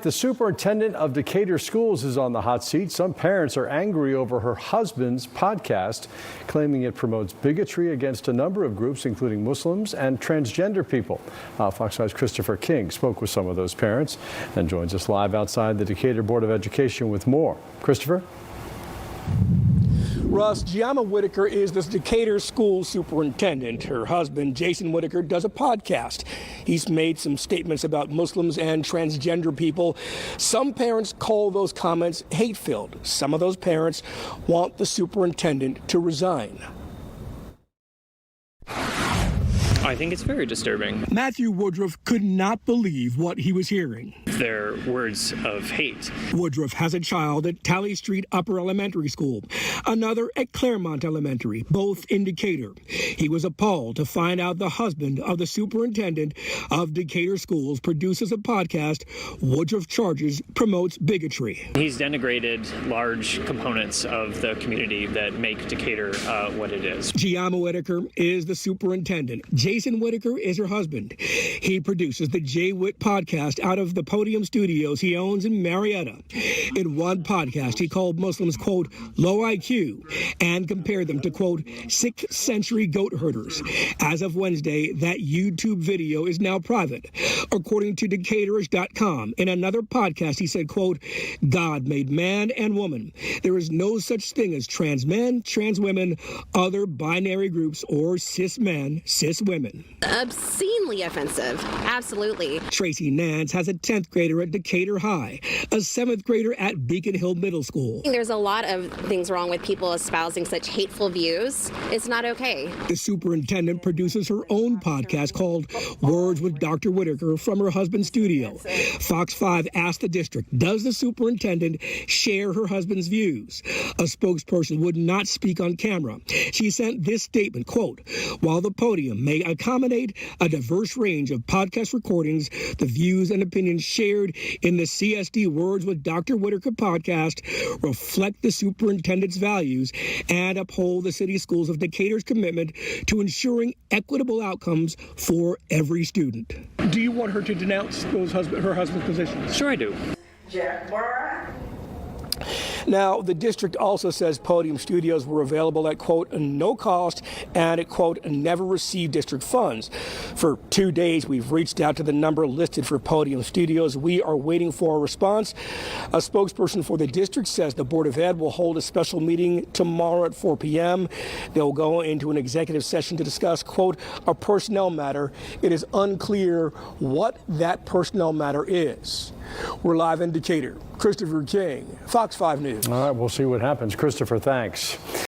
The superintendent of Decatur schools is on the hot seat. Some parents are angry over her husband's podcast, claiming it promotes bigotry against a number of groups, including Muslims and transgender people. Fox 5's Christopher King spoke with some of those parents and joins us live outside the Decatur Board of Education with more. Christopher? Russ, Gianna Whittaker is the Decatur school superintendent. Her husband, Jason Whittaker, does a podcast. He's made some statements about Muslims and transgender people. Some parents call those comments hate-filled. Some of those parents want the superintendent to resign. I think it's very disturbing. Matthew Woodruff could not believe what he was hearing. They're words of hate. Woodruff has a child at Talley Street Upper Elementary School, another at Claremont Elementary, both in Decatur. He was appalled to find out the husband of the superintendent of Decatur schools produces a podcast Woodruff charges promotes bigotry. He's denigrated large components of the community that make Decatur what it is. Gianna Whittaker is the superintendent. Jason Whittaker is her husband. He produces the Jay Witt podcast out of the Podium Studios he owns in Marietta. In one podcast, he called Muslims, quote, low IQ and compared them to, quote, 6th century goat herders. As of Wednesday, that YouTube video is now private. According to Decaturist.com, in another podcast, he said, quote, God made man and woman. There is no such thing as trans men, trans women, other binary groups, or cis men, cis women. Obscenely offensive. Absolutely. Tracy Nance has a 10th grader at Decatur High, a 7th grader at Beacon Hill Middle School. There's a lot of things wrong with people espousing such hateful views. It's not okay. The superintendent produces her own podcast called Words with Dr. Whittaker from her husband's studio. Fox 5 asked the district, does the superintendent share her husband's views? A spokesperson would not speak on camera. She sent this statement, quote, while the podium may accommodate a diverse range of podcast recordings, the views and opinions shared in the CSD Words with Dr. Whittaker podcast reflect the superintendent's values and uphold the city schools of Decatur's commitment to ensuring equitable outcomes for every student. Do you want her to denounce her husband's positions? Sure I do. Now, the district also says Podium Studios were available at, quote, no cost and at, quote, never received district funds. For 2 days, we've reached out to the number listed for Podium Studios. We are waiting for a response. A spokesperson for the district says the Board of Ed will hold a special meeting tomorrow at 4 p.m. They'll go into an executive session to discuss, quote, a personnel matter. It is unclear what that personnel matter is. We're live in Decatur. Christopher King, Fox 5 News. All right, we'll see what happens. Christopher, thanks.